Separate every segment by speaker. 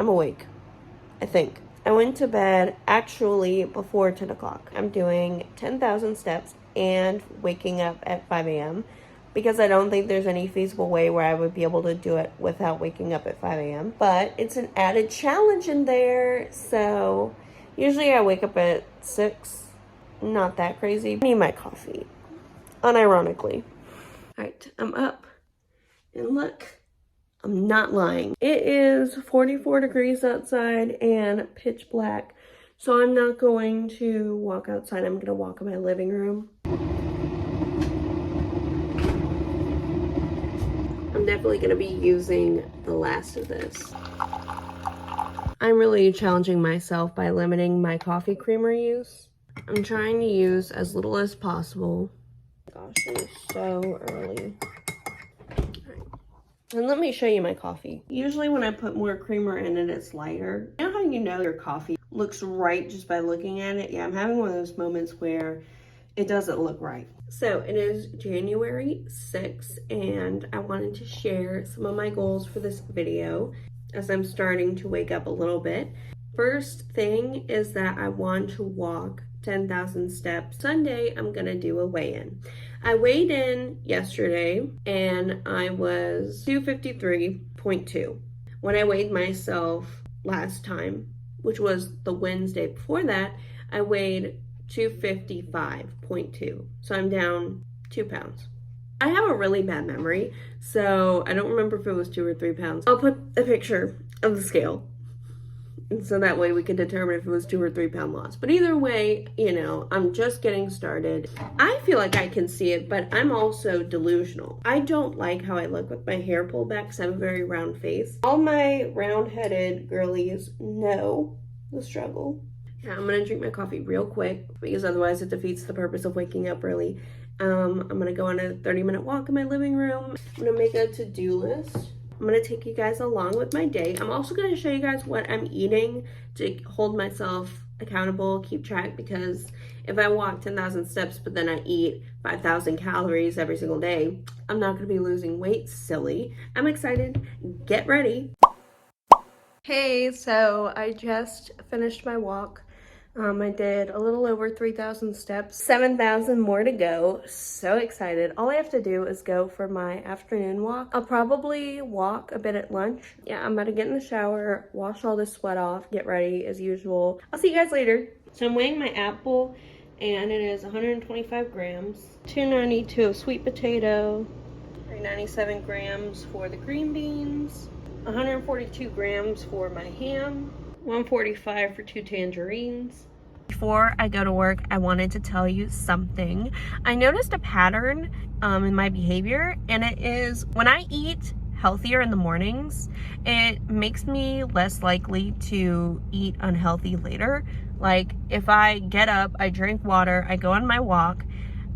Speaker 1: I'm awake, I think. I went to bed actually before 10 o'clock. I'm doing 10,000 steps and waking up at 5 a.m. because I don't think there's any feasible way where I would be able to do it without waking up at 5 a.m. But it's an added challenge in there. So usually I wake up at 6. Not that crazy. I need my coffee, unironically. All right, I'm up. And look, I'm not lying. It is 44 degrees outside and pitch black. So I'm not going to walk outside. I'm gonna walk in my living room. I'm definitely gonna be using the last of this. I'm really challenging myself by limiting my coffee creamer use. I'm trying to use as little as possible. Gosh, it is so early. And let me show you my coffee. Usually when I put more creamer in it, it's lighter. You know how you know your coffee looks right just by looking at it? Yeah, I'm having one of those moments where it doesn't look right. So it is January 6th, and I wanted to share some of my goals for this video as I'm starting to wake up a little bit. First thing is that I want to walk 10,000 steps. Sunday, I'm gonna do a weigh-in. I weighed in yesterday and I was 253.2. When I weighed myself last time, which was the Wednesday before that, I weighed 255.2. So I'm down 2 pounds. I have a really bad memory, so I don't remember if it was 2 or 3 pounds. I'll put a picture of the scale, so that way we can determine if it was 2 or 3 pound loss. But either way, you know, I'm just getting started. I feel like I can see it, but I'm also delusional. I don't like how I look with my hair pulled back because I have a very round face. All my round-headed girlies know the struggle. Yeah, I'm gonna drink my coffee real quick because otherwise it defeats the purpose of waking up early. I'm gonna go on a 30-minute walk in my living room. I'm gonna make a to-do list. I'm gonna take you guys along with my day. I'm also gonna show you guys what I'm eating to hold myself accountable, keep track, because if I walk 10,000 steps but then I eat 5,000 calories every single day, I'm not gonna be losing weight, silly. I'm excited, get ready. Hey, so I just finished my walk. I did a little over 3,000 steps, 7,000 more to go. So excited. All I have to do is go for my afternoon walk. I'll probably walk a bit at lunch. Yeah, I'm about to get in the shower, wash all this sweat off, get ready as usual. I'll see you guys later. So I'm weighing my apple and it is 125 grams, 292 of sweet potato, 397 grams for the green beans, 142 grams for my ham, 145 for 2 tangerines. Before I go to work, I wanted to tell you something. I noticed a pattern in my behavior, and it is when I eat healthier in the mornings, it makes me less likely to eat unhealthy later. Like if I get up, I drink water, I go on my walk,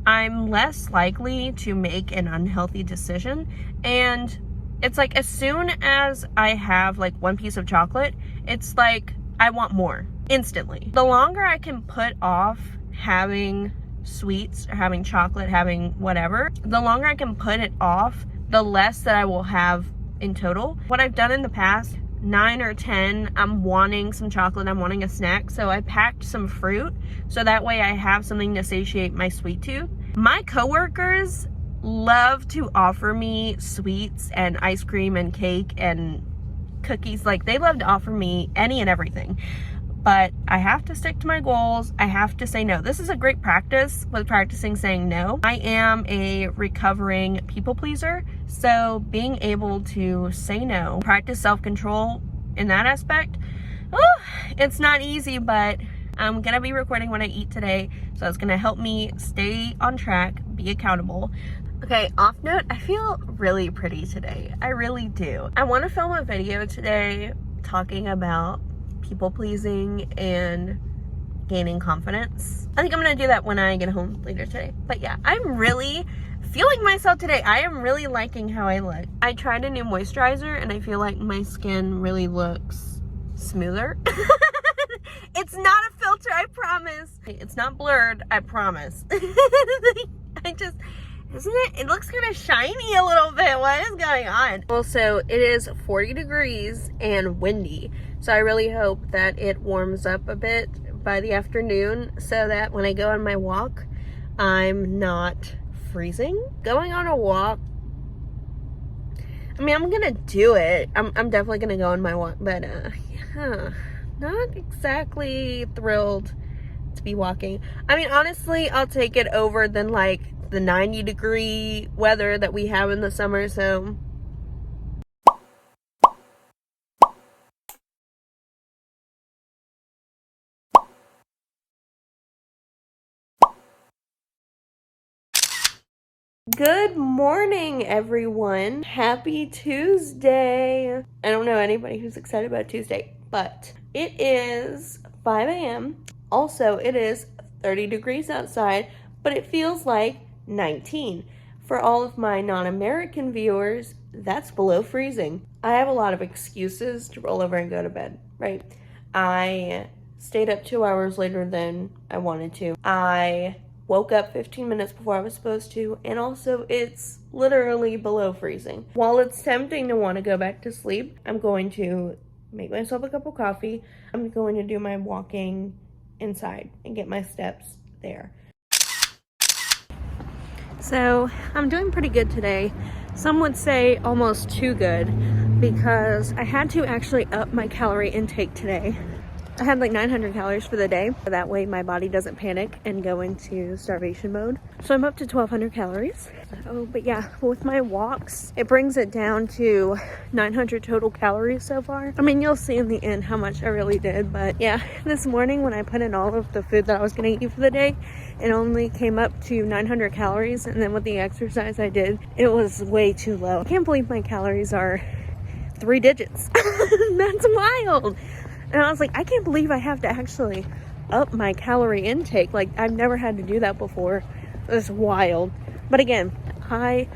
Speaker 1: I'm less likely to make an unhealthy decision. And it's like as soon as I have like one piece of chocolate, it's like I want more instantly. The longer I can put off having sweets or having chocolate, having whatever, the longer I can put it off, the less that I will have in total. What I've done in the past 9 or 10, I'm wanting some chocolate, I'm wanting a snack, so I packed some fruit so that way I have something to satiate my sweet tooth. My coworkers love to offer me sweets and ice cream and cake and cookies. Like they love to offer me any and everything, but I have to stick to my goals. I have to say no. This is a great practice with practicing saying no. I am a recovering people pleaser, so being able to say no, practice self-control in that aspect, it's not easy, but I'm gonna be recording what I eat today, so it's gonna help me stay on track, be accountable. Okay, off note, I feel really pretty today. I really do. I want to film a video today talking about people pleasing and gaining confidence. I think I'm gonna do that when I get home later today. But yeah, I'm really feeling myself today. I am really liking how I look. I tried a new moisturizer and I feel like my skin really looks smoother. It's not a filter, I promise. It's not blurred, I promise. Isn't it? It looks kind of shiny a little bit. What is going on? Also, it is 40 degrees and windy. So I really hope that it warms up a bit by the afternoon so that when I go on my walk, I'm not freezing. Going on a walk, I mean, I'm gonna do it. I'm definitely gonna go on my walk, but yeah, not exactly thrilled to be walking. I mean, honestly, I'll take it over than like the 90-degree weather that we have in the summer, so. Good morning, everyone. Happy Tuesday. I don't know anybody who's excited about Tuesday, but it is 5 a.m. Also, it is 30 degrees outside, but it feels like 19. For all of my non-American viewers, that's below freezing. I have a lot of excuses to roll over and go to bed, right? I stayed up 2 hours later than I wanted to. I woke up 15 minutes before I was supposed to, and also it's literally below freezing. While it's tempting to want to go back to sleep, I'm going to make myself a cup of coffee. I'm going to do my walking inside and get my steps there. So I'm doing pretty good today. Some would say almost too good, because I had to actually up my calorie intake today. I had like 900 calories for the day. That way my body doesn't panic and go into starvation mode. So I'm up to 1200 calories. But yeah, with my walks, it brings it down to 900 total calories so far. I mean, you'll see in the end how much I really did. But yeah, this morning when I put in all of the food that I was gonna eat for the day, it only came up to 900 calories. And then with the exercise I did, it was way too low. I can't believe my calories are 3 digits. That's wild. And I was like, I can't believe I have to actually up my calorie intake. Like, I've never had to do that before. It's wild. But again, I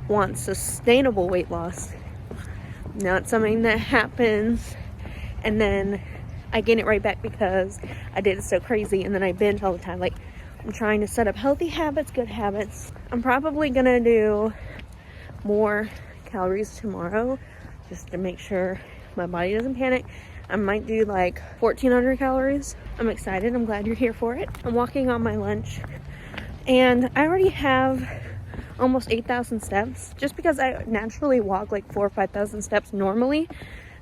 Speaker 1: want sustainable weight loss. Not something that happens and then I gain it right back because I did it so crazy and then I binge all the time. Like, I'm trying to set up healthy habits, good habits. I'm probably gonna do more calories tomorrow just to make sure my body doesn't panic. I might do like 1400 calories. I'm excited. I'm glad you're here for it. I'm walking on my lunch and I already have almost 8,000 steps just because I naturally walk like 4,000 or 5,000 steps normally.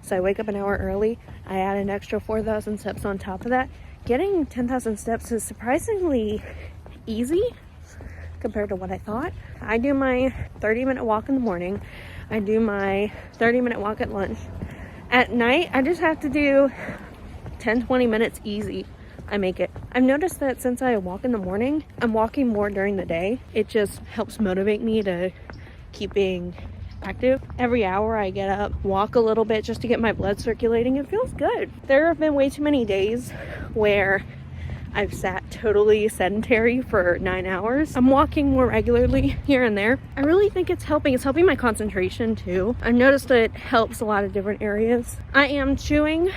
Speaker 1: So I wake up an hour early. I add an extra 4,000 steps on top of that. Getting 10,000 steps is surprisingly easy compared to what I thought. I do my 30-minute walk in the morning. I do my 30-minute walk at lunch. At night, I just have to do 10-20 minutes easy. I make it. I've noticed that since I walk in the morning, I'm walking more during the day. It just helps motivate me to keep being active. Every hour I get up, walk a little bit just to get my blood circulating. It feels good. There have been way too many days where I've sat totally sedentary for 9 hours. I'm walking more regularly here and there. I really think it's helping. It's helping my concentration too. I've noticed that it helps a lot of different areas. I am chewing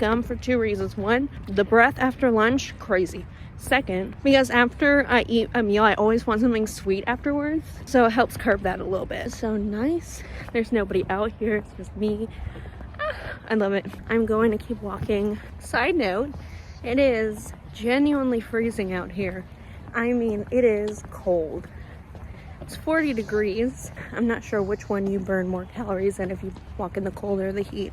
Speaker 1: gum for 2 reasons. One, the breath after lunch, crazy. Second, because after I eat a meal, I always want something sweet afterwards. So it helps curb that a little bit. So nice. There's nobody out here. It's just me. I love it. I'm going to keep walking. Side note, it is genuinely freezing out here. I mean, it is cold. It's 40 degrees. I'm not sure which one you burn more calories in, if you walk in the cold or the heat.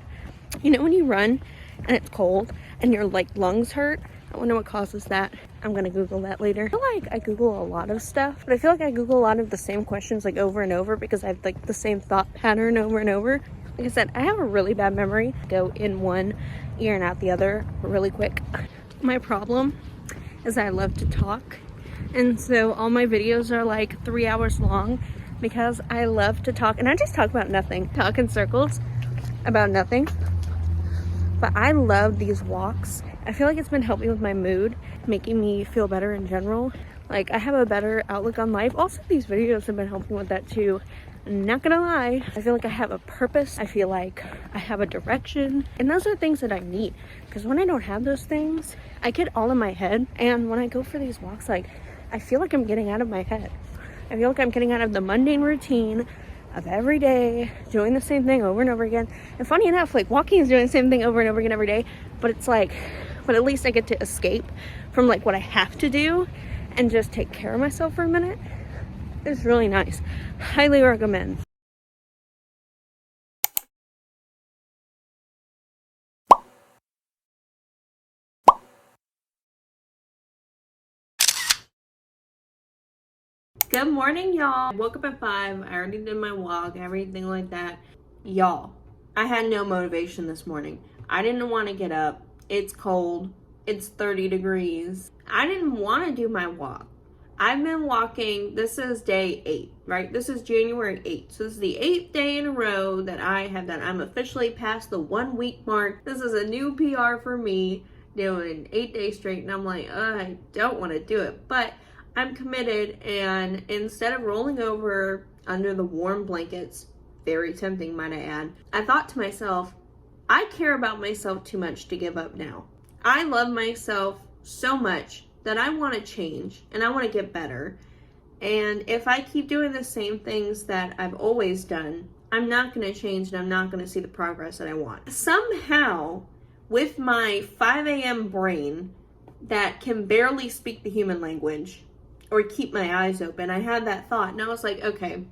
Speaker 1: You know when you run and it's cold and your like lungs hurt? I wonder what causes that. I'm gonna Google that later. I feel like I Google a lot of stuff, but I feel like I Google a lot of the same questions like over and over because I have like the same thought pattern over and over. Like I said, I have a really bad memory. Go in one ear and out the other really quick. My problem is I love to talk, and so all my videos are like 3 hours long because I love to talk, and I just talk about nothing, talk in circles about nothing. But I love these walks. I feel like it's been helping with my mood, making me feel better in general. Like, I have a better outlook on life. Also, these videos have been helping with that too. Not gonna lie, I feel like I have a purpose. I feel like I have a direction, and those are things that I need, because when I don't have those things, I get all in my head. And when I go for these walks, like, I feel like I'm getting out of my head. I feel like I'm getting out of the mundane routine of every day doing the same thing over and over again. And funny enough, like walking is doing the same thing over and over again every day, but it's like, but at least I get to escape from like what I have to do and just take care of myself for a minute. It's really nice. Highly recommend. Good morning, y'all. I woke up at 5. I already did my walk, everything like that. Y'all, I had no motivation this morning. I didn't want to get up. It's cold. It's 30 degrees. I didn't want to do my walk. I've been walking. This is day 8, right? This is January 8th. So this is the 8th day in a row that I have done. I'm officially past the 1 week mark. This is a new PR for me, doing 8 days straight. And I'm like, I don't want to do it. But I'm committed, and instead of rolling over under the warm blankets, very tempting might I add, I thought to myself, I care about myself too much to give up now. I love myself so much that I want to change and I want to get better. And if I keep doing the same things that I've always done, I'm not going to change and I'm not going to see the progress that I want. Somehow, with my 5 a.m. brain that can barely speak the human language, or keep my eyes open, I had that thought and I was like, okay,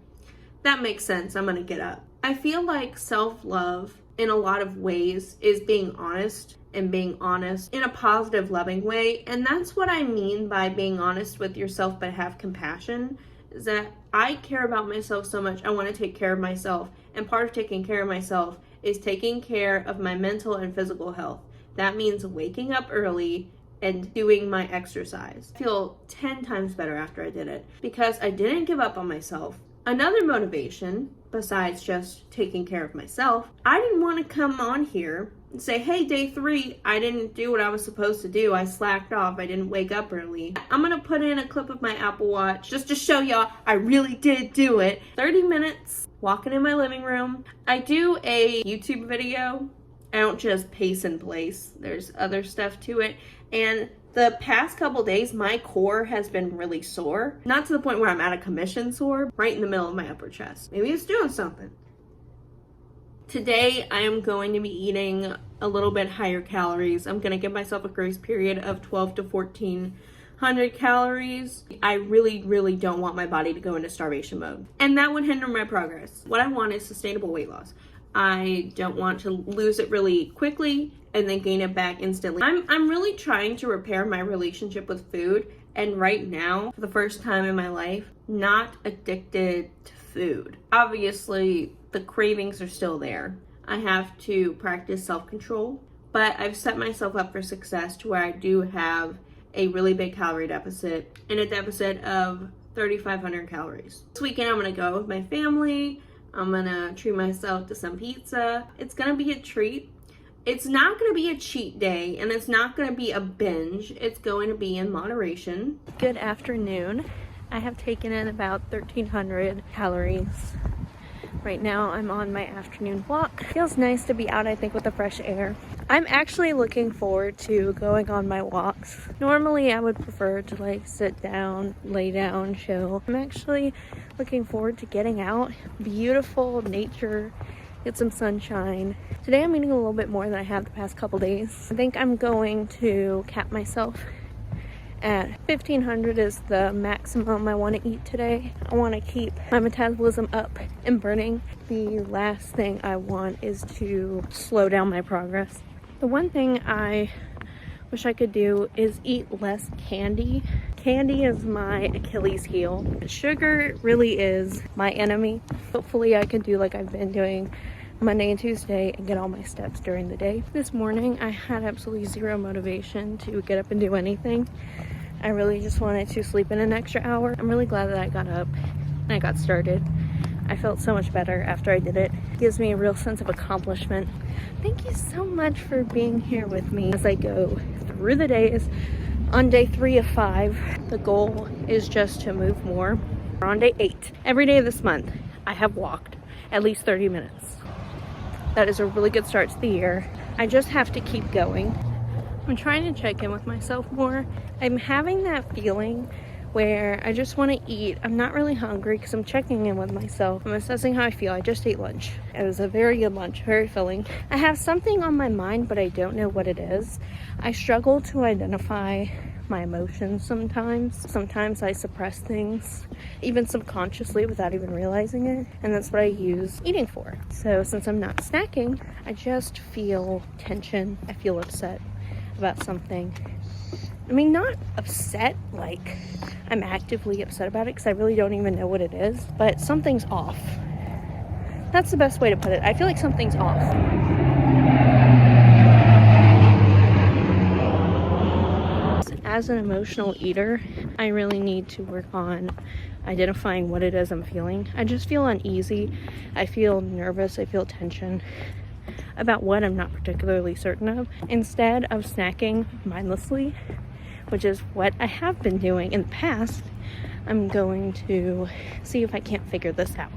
Speaker 1: that makes sense. I'm gonna get up. I feel like self-love in a lot of ways is being honest, and being honest in a positive, loving way. And that's what I mean by being honest with yourself but have compassion, is that I care about myself so much. I want to take care of myself, and part of taking care of myself is taking care of my mental and physical health. That means waking up early and doing my exercise. I feel 10 times better after I did it because I didn't give up on myself. Another motivation, besides just taking care of myself, I didn't want to come on here and say, hey, day 3, I didn't do what I was supposed to do. I slacked off. I didn't wake up early. I'm going to put in a clip of my Apple Watch just to show y'all I really did do it. 30 minutes walking in my living room. I do a YouTube video. I don't just pace and place. There's other stuff to it. And the past couple days, my core has been really sore. Not to the point where I'm out of commission sore, right in the middle of my upper chest. Maybe it's doing something. Today, I am going to be eating a little bit higher calories. I'm going to give myself a grace period of 12 to 1400 calories. I really don't want my body to go into starvation mode. And that would hinder my progress. What I want is sustainable weight loss. I don't want to lose it really quickly and then gain it back instantly. I'm really trying to repair my relationship with food, and right now, for the first time in my life, not addicted to food. Obviously, the cravings are still there. I have to practice self-control, but I've set myself up for success to where I do have a really big calorie deficit, and a deficit of 3,500 calories. This weekend, I'm gonna go with my family. I'm gonna treat myself to some pizza. It's gonna be a treat. It's not gonna be a cheat day, and it's not gonna be a binge. It's going to be in moderation. Good afternoon. I have taken in about 1,300 calories. Right now I'm on my afternoon walk. Feels nice to be out, I think, with the fresh air. I'm actually looking forward to going on my walks. Normally I would prefer to like sit down, lay down, chill. I'm actually looking forward to getting out, beautiful nature, get some sunshine. Today I'm eating a little bit more than I have the past couple days. I think I'm going to cap myself at 1,500 is the maximum I want to eat today. I want to keep my metabolism up and burning. The last thing I want is to slow down my progress. The one thing I wish I could do is eat less candy. Candy is my Achilles heel. Sugar really is my enemy. Hopefully I can do like I've been doing Monday and Tuesday and get all my steps during the day. This morning I had absolutely zero motivation to get up and do anything. I really just wanted to sleep in an extra hour. I'm really glad that I got up and I got started. I felt so much better after I did it. It gives me a real sense of accomplishment. Thank you so much for being here with me as I go through the days. On day 3 of 5, the goal is just to move more. We're on day 8. Every day of this month, I have walked at least 30 minutes. That is a really good start to the year. I just have to keep going. I'm trying to check in with myself more. I'm having that feeling where I just want to eat. I'm not really hungry because I'm checking in with myself. I'm assessing how I feel. I just ate lunch. It was a very good lunch, very filling. I have something on my mind, but I don't know what it is. I struggle to identify my emotions sometimes. Sometimes I suppress things, even subconsciously without even realizing it. And that's what I use eating for. So since I'm not snacking, I just feel tension. I feel upset about something. I mean, not upset like I'm actively upset about it because I really don't even know what it is, but something's off. That's the best way to put it. I feel like something's off. As an emotional eater, I really need to work on identifying what it is I'm feeling. I just feel uneasy. I feel nervous. I feel tension about what I'm not particularly certain of. Instead of snacking mindlessly, which is what I have been doing in the past, I'm going to see if I can't figure this out.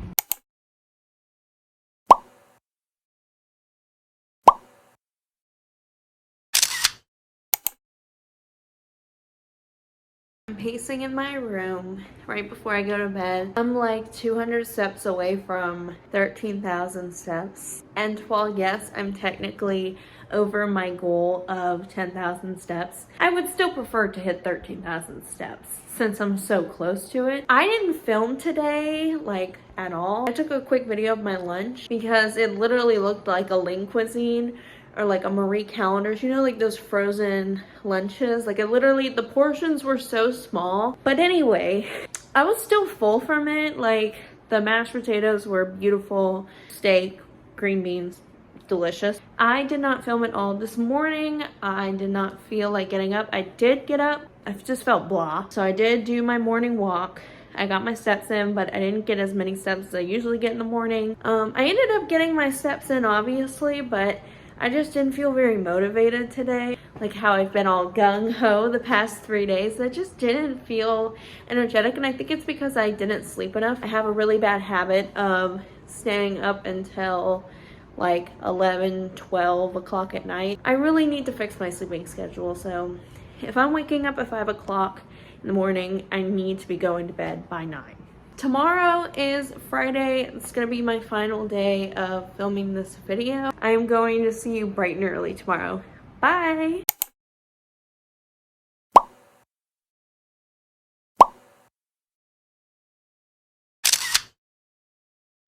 Speaker 1: I'm pacing in my room right before I go to bed. I'm like 200 steps away from 13,000 steps. And while yes, I'm technically over my goal of 10,000 steps, I would still prefer to hit 13,000 steps since I'm so close to it. I didn't film today, like, at all. I took a quick video of my lunch because it literally looked like a Ling Cuisine or like a Marie Callender's, you know, like those frozen lunches. Like, it literally, the portions were so small. But anyway, I was still full from it. Like, the mashed potatoes were beautiful, steak, green beans, delicious. I did not film it all this morning. I did not feel like getting up. I did get up. I just felt blah. So I did do my morning walk. I got my steps in, but I didn't get as many steps as I usually get in the morning. I ended up getting my steps in, obviously, but I just didn't feel very motivated today. Like how I've been all gung-ho the past 3 days. I just didn't feel energetic, and I think it's because I didn't sleep enough. I have a really bad habit of staying up until like 11, 12 o'clock at night. I really need to fix my sleeping schedule, so if I'm waking up at 5 o'clock in the morning, I need to be going to bed by 9. Tomorrow is Friday. It's gonna be my final day of filming this video. I am going to see you bright and early tomorrow. Bye!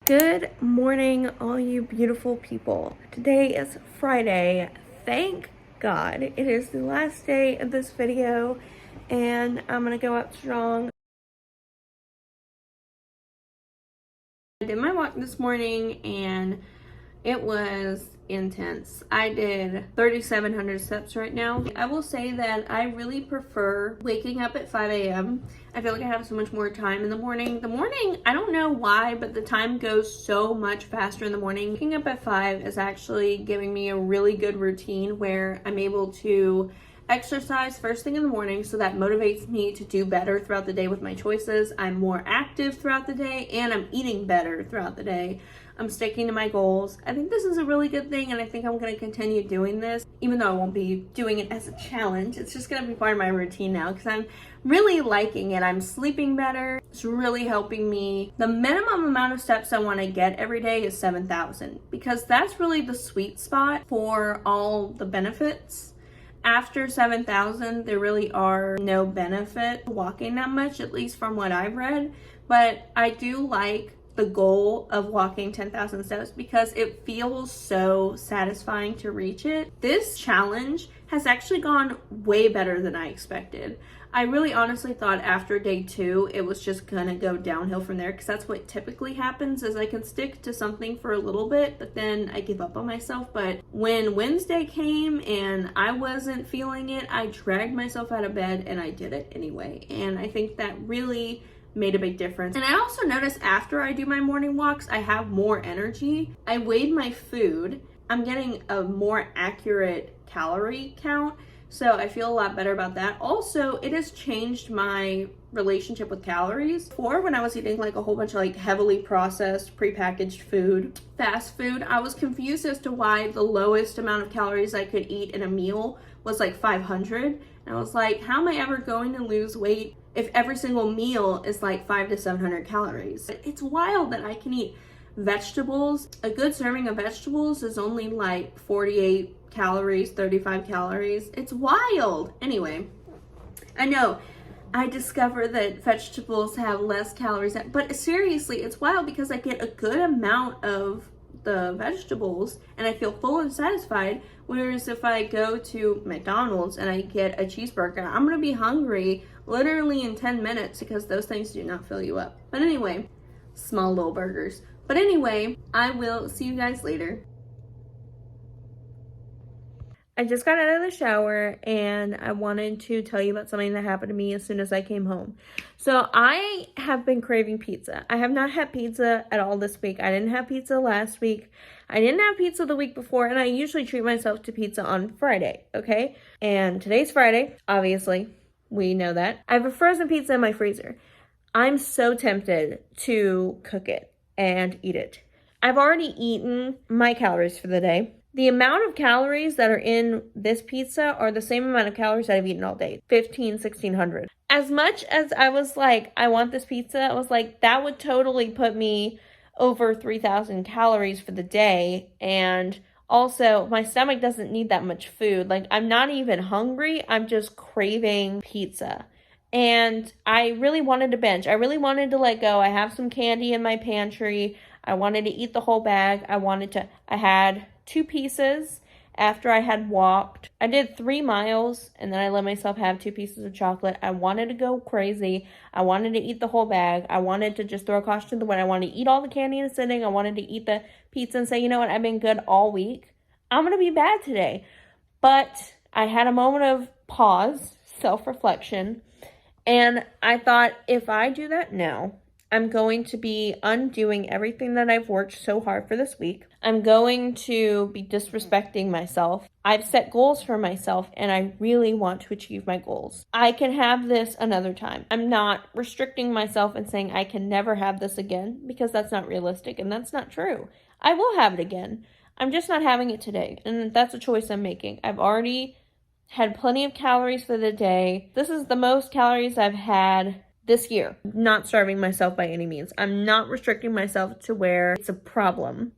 Speaker 1: Good morning, all you beautiful people. Today is Friday. Thank God it is the last day of this video, and I'm gonna go out strong. I did my walk this morning and it was intense. I did 3,700 steps right now. I will say that I really prefer waking up at 5 a.m. I feel like I have so much more time in the morning. I don't know why, but the time goes so much faster in the morning. Waking up at 5 is actually giving me a really good routine where I'm able to exercise first thing in the morning, so that motivates me to do better throughout the day with my choices. I'm more active throughout the day, and I'm eating better throughout the day. I'm sticking to my goals. I think this is a really good thing, and I think I'm going to continue doing this, even though I won't be doing it as a challenge. It's just going to be part of my routine now because I'm really liking it. I'm sleeping better. It's really helping me. The minimum amount of steps I want to get every day is 7,000 because that's really the sweet spot for all the benefits. After 7,000, there really are no benefit walking that much, at least from what I've read. But I do like the goal of walking 10,000 steps because it feels so satisfying to reach it. This challenge has actually gone way better than I expected. I really honestly thought after day 2 it was just gonna go downhill from there, because that's what typically happens, is I can stick to something for a little bit but then I give up on myself. But when Wednesday came and I wasn't feeling it, I dragged myself out of bed and I did it anyway, and I think that really made a big difference. And I also noticed after I do my morning walks, I have more energy. I weighed my food. I'm getting a more accurate calorie count, so I feel a lot better about that. Also, it has changed my relationship with calories. Before, when I was eating like a whole bunch of like heavily processed, prepackaged food, fast food, I was confused as to why the lowest amount of calories I could eat in a meal was like 500. And I was like, how am I ever going to lose weight if every single meal is like 500 to 700 calories. It's wild that I can eat vegetables. A good serving of vegetables is only like 48 calories, 35 calories. It's wild. Anyway, I know I discovered that vegetables have less calories, but seriously, it's wild because I get a good amount of the vegetables and I feel full and satisfied. Whereas if I go to McDonald's and I get a cheeseburger, I'm gonna be hungry literally in 10 minutes because those things do not fill you up. But anyway, small little burgers. But anyway, I will see you guys later. I just got out of the shower and I wanted to tell you about something that happened to me as soon as I came home. So I have been craving pizza. I have not had pizza at all this week. I didn't have pizza last week. I didn't have pizza the week before, and I usually treat myself to pizza on Friday, okay? And today's Friday, obviously. We know that. I have a frozen pizza in my freezer. I'm so tempted to cook it and eat it. I've already eaten my calories for the day. The amount of calories that are in this pizza are the same amount of calories that I've eaten all day. 1,600. As much as I was like, I want this pizza, I was like, that would totally put me over 3,000 calories for the day. And also, my stomach doesn't need that much food. Like, I'm not even hungry. I'm just craving pizza. And I really wanted to binge. I really wanted to let go. I have some candy in my pantry. I wanted to eat the whole bag. I had 2 pieces after I had walked. I did 3 miles and then I let myself have 2 pieces of chocolate. I wanted to go crazy. I wanted to eat the whole bag. I wanted to just throw caution to the wind. I wanted to eat all the candy in a sitting. I wanted to eat the pizza and say, you know what, I've been good all week. I'm going to be bad today. But I had a moment of pause, self-reflection, and I thought, if I do that now, I'm going to be undoing everything that I've worked so hard for this week. I'm going to be disrespecting myself. I've set goals for myself and I really want to achieve my goals. I can have this another time. I'm not restricting myself and saying I can never have this again because that's not realistic and that's not true. I will have it again. I'm just not having it today, and that's a choice I'm making. I've already had plenty of calories for the day. This is the most calories I've had this year. Not starving myself by any means. I'm not restricting myself to where it's a problem.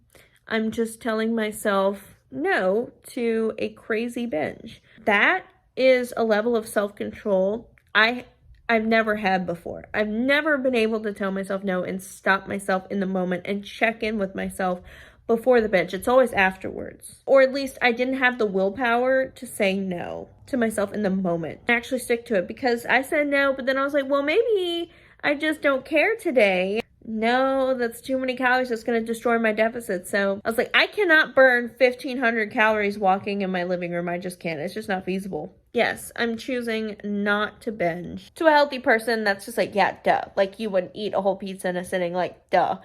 Speaker 1: I'm just telling myself no to a crazy binge. That is a level of self-control I've never had before. I've never been able to tell myself no and stop myself in the moment and check in with myself before the binge. It's always afterwards. Or at least I didn't have the willpower to say no to myself in the moment. I actually stick to it because I said no, but then I was like, well, maybe I just don't care today. No, that's too many calories. That's going to destroy my deficit. So I was like, I cannot burn 1,500 calories walking in my living room. I just can't. It's just not feasible. Yes, I'm choosing not to binge. To a healthy person, that's just like, yeah, duh. Like you would eat a whole pizza in a sitting, like, duh.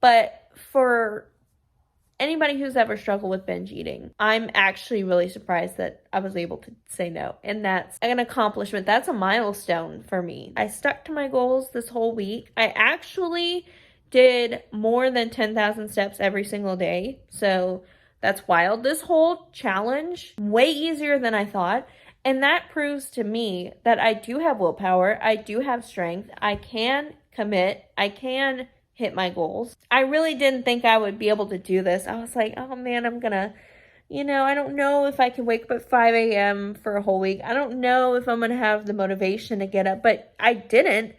Speaker 1: But for anybody who's ever struggled with binge eating, I'm actually really surprised that I was able to say no. And that's an accomplishment. That's a milestone for me. I stuck to my goals this whole week. I actually did more than 10,000 steps every single day. So that's wild. This whole challenge, way easier than I thought. And that proves to me that I do have willpower. I do have strength. I can commit. I can hit my goals. I really didn't think I would be able to do this. I was like, oh man, I'm gonna, I don't know if I can wake up at 5 a.m. for a whole week. I don't know if I'm gonna have the motivation to get up, but I didn't.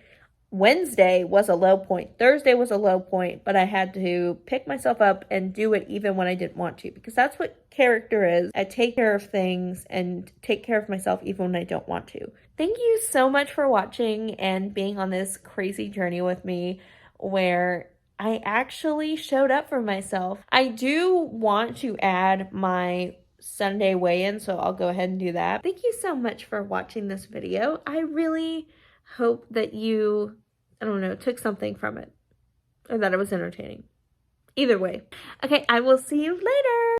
Speaker 1: Wednesday was a low point. Thursday was a low point, but I had to pick myself up and do it even when I didn't want to, because that's what character is. I take care of things and take care of myself even when I don't want to. Thank you so much for watching and being on this crazy journey with me, where I actually showed up for myself. I do want to add my Sunday weigh-in, so I'll go ahead and do that. Thank you so much for watching this video. I really hope that you, took something from it, or that it was entertaining. Either way. Okay, I will see you later.